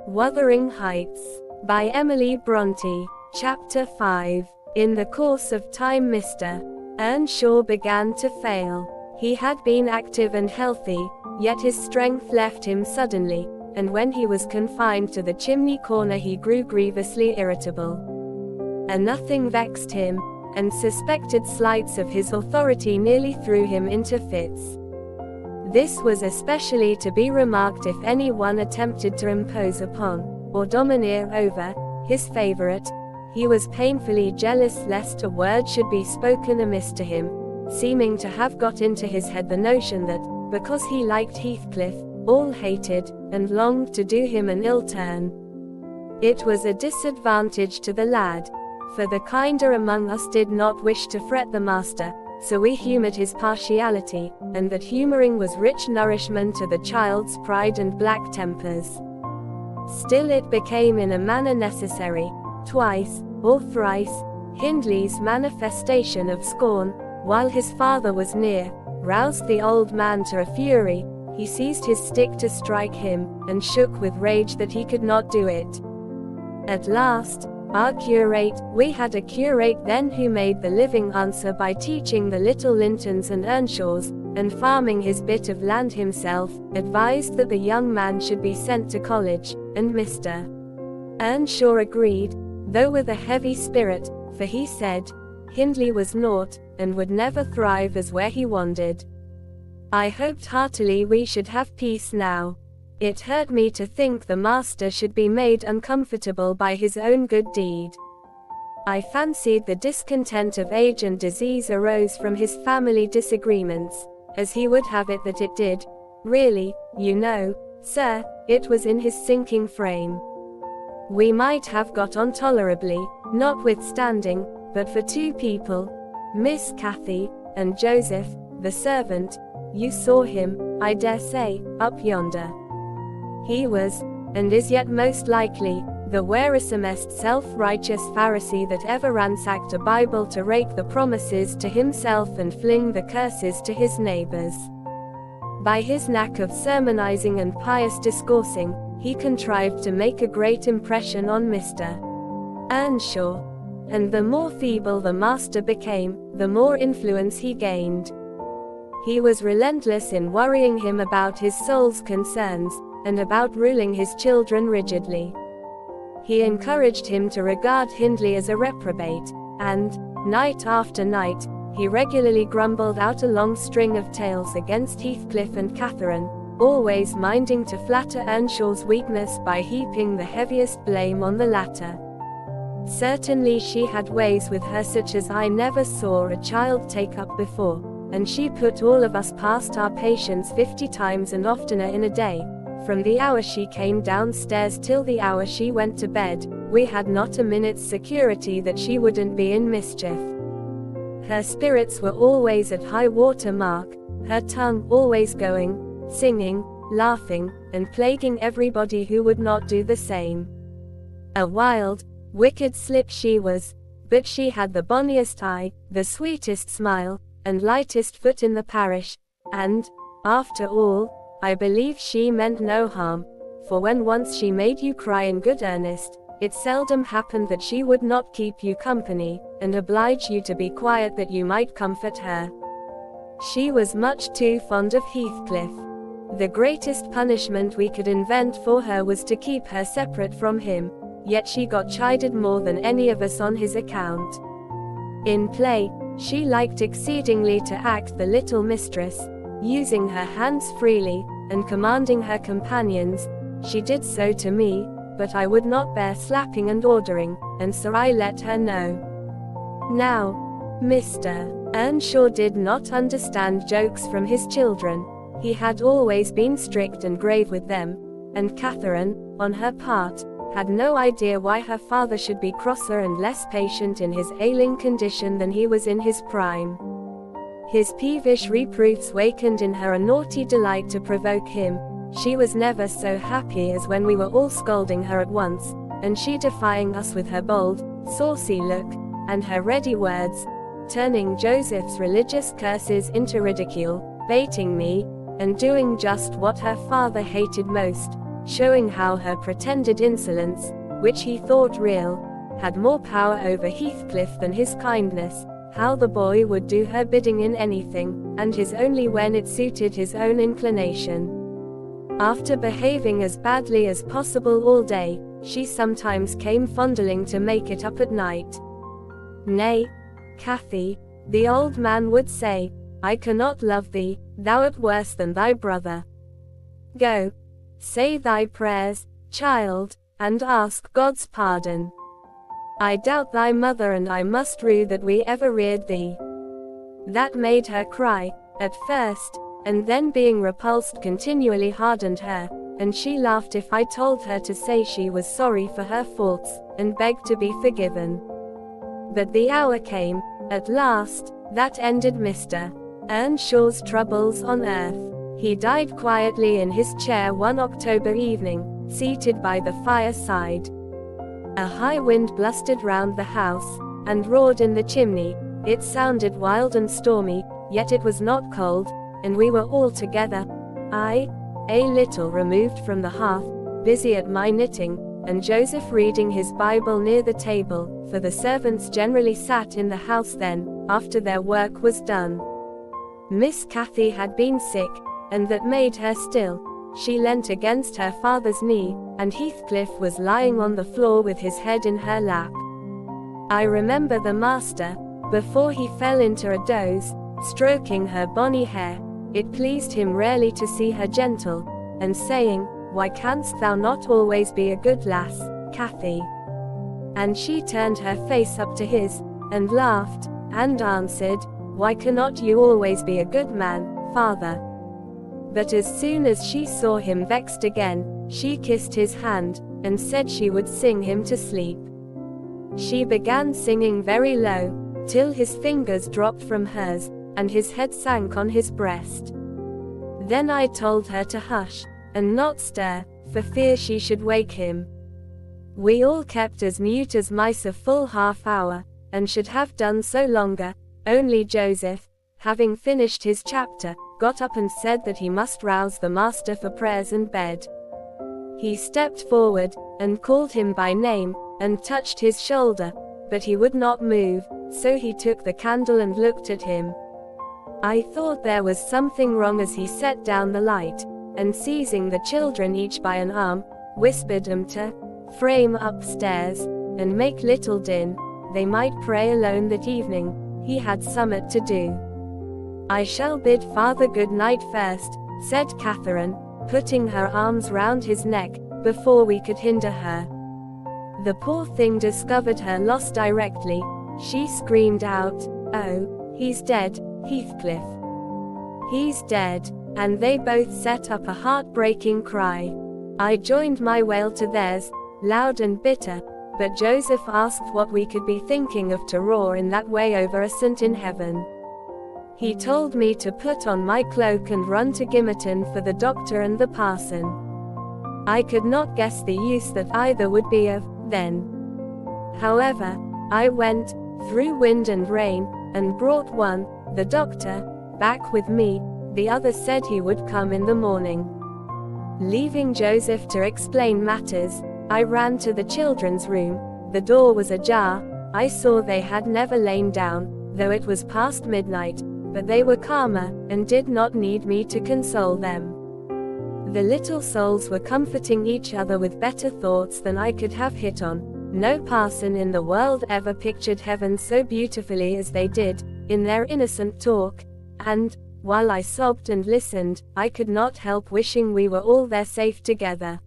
Wuthering Heights, by Emily Brontë. Chapter 5. In the course of time Mr. Earnshaw began to fail. He had been active and healthy, yet his strength left him suddenly, and when he was confined to the chimney corner he grew grievously irritable. A nothing vexed him, and suspected slights of his authority nearly threw him into fits. This was especially to be remarked if any one attempted to impose upon, or domineer over, his favorite. He was painfully jealous lest a word should be spoken amiss to him, seeming to have got into his head the notion that, because he liked Heathcliff, all hated, and longed to do him an ill turn. It was a disadvantage to the lad, for the kinder among us did not wish to fret the master, so we humoured his partiality, and that humouring was rich nourishment to the child's pride and black tempers. Still it became in a manner necessary, twice, or thrice, Hindley's manifestation of scorn, while his father was near, roused the old man to a fury. He seized his stick to strike him, and shook with rage that he could not do it. At last, we had a curate then who made the living answer by teaching the little Lintons and Earnshaws, and farming his bit of land himself, advised that the young man should be sent to college, and Mr. Earnshaw agreed, though with a heavy spirit, for he said, Hindley was naught, and would never thrive as where he wandered. I hoped heartily we should have peace now. It hurt me to think the master should be made uncomfortable by his own good deed. I fancied the discontent of age and disease arose from his family disagreements, as he would have it that it did. Really, you know, sir, it was in his sinking frame. We might have got on tolerably, notwithstanding, but for two people, Miss Cathy, and Joseph, the servant. You saw him, I dare say, up yonder. He was, and is yet most likely, the wearisomest self-righteous Pharisee that ever ransacked a Bible to rake the promises to himself and fling the curses to his neighbors. By his knack of sermonizing and pious discoursing, he contrived to make a great impression on Mr. Earnshaw, and the more feeble the master became, the more influence he gained. He was relentless in worrying him about his soul's concerns, and about ruling his children rigidly. He encouraged him to regard Hindley as a reprobate, and, night after night, he regularly grumbled out a long string of tales against Heathcliff and Catherine, always minding to flatter Earnshaw's weakness by heaping the heaviest blame on the latter. Certainly she had ways with her such as I never saw a child take up before, and she put all of us past our patience 50 times and oftener in a day. From the hour she came downstairs till the hour she went to bed, we had not a minute's security that she wouldn't be in mischief. Her spirits were always at high water mark, her tongue always going, singing, laughing, and plaguing everybody who would not do the same. A wild, wicked slip she was, but she had the bonniest eye, the sweetest smile, and lightest foot in the parish, and, after all, I believe she meant no harm, for when once she made you cry in good earnest, it seldom happened that she would not keep you company, and oblige you to be quiet that you might comfort her. She was much too fond of Heathcliff. The greatest punishment we could invent for her was to keep her separate from him, yet she got chided more than any of us on his account. In play, she liked exceedingly to act the little mistress, using her hands freely, and commanding her companions. She did so to me, but I would not bear slapping and ordering, and so I let her know. Now, Mr. Earnshaw did not understand jokes from his children. He had always been strict and grave with them, and Catherine, on her part, had no idea why her father should be crosser and less patient in his ailing condition than he was in his prime. His peevish reproofs wakened in her a naughty delight to provoke him. She was never so happy as when we were all scolding her at once, and she defying us with her bold, saucy look, and her ready words, turning Joseph's religious curses into ridicule, baiting me, and doing just what her father hated most, showing how her pretended insolence, which he thought real, had more power over Heathcliff than his kindness, how the boy would do her bidding in anything, and his only when it suited his own inclination. After behaving as badly as possible all day, she sometimes came fondling to make it up at night. "Nay, Cathy," the old man would say, "I cannot love thee, thou art worse than thy brother. Go, say thy prayers, child, and ask God's pardon. I doubt thy mother and I must rue that we ever reared thee." That made her cry, at first, and then being repulsed continually hardened her, and she laughed if I told her to say she was sorry for her faults, and begged to be forgiven. But the hour came, at last, that ended Mr. Earnshaw's troubles on earth. He died quietly in his chair one October evening, seated by the fireside. A high wind blustered round the house, and roared in the chimney. It sounded wild and stormy, yet it was not cold, and we were all together, I, a little removed from the hearth, busy at my knitting, and Joseph reading his Bible near the table, for the servants generally sat in the house then, after their work was done. Miss Cathy had been sick, and that made her still. She leant against her father's knee, and Heathcliff was lying on the floor with his head in her lap. I remember the master, before he fell into a doze, stroking her bonny hair. It pleased him rarely to see her gentle, and saying, "Why canst thou not always be a good lass, Cathy?" And she turned her face up to his, and laughed, and answered, "Why cannot you always be a good man, father?" But as soon as she saw him vexed again, she kissed his hand, and said she would sing him to sleep. She began singing very low, till his fingers dropped from hers, and his head sank on his breast. Then I told her to hush, and not stir, for fear she should wake him. We all kept as mute as mice a full half hour, and should have done so longer, only Joseph, having finished his chapter, got up and said that he must rouse the master for prayers and bed. He stepped forward, and called him by name, and touched his shoulder, but he would not move, so he took the candle and looked at him. I thought there was something wrong as he set down the light, and seizing the children each by an arm, whispered them to frame upstairs, and make little din, they might pray alone that evening, he had summat to do. "I shall bid father good night first," said Catherine, putting her arms round his neck, before we could hinder her. The poor thing discovered her loss directly. She screamed out, "Oh, he's dead, Heathcliff. He's dead," and they both set up a heart-breaking cry. I joined my wail to theirs, loud and bitter, but Joseph asked what we could be thinking of to roar in that way over a saint in heaven. He told me to put on my cloak and run to Gimmerton for the doctor and the parson. I could not guess the use that either would be of, then. However, I went, through wind and rain, and brought one, the doctor, back with me. The other said he would come in the morning. Leaving Joseph to explain matters, I ran to the children's room. The door was ajar. I saw they had never lain down, though it was past midnight, but they were calmer, and did not need me to console them. The little souls were comforting each other with better thoughts than I could have hit on. No parson in the world ever pictured heaven so beautifully as they did, in their innocent talk, and, while I sobbed and listened, I could not help wishing we were all there safe together.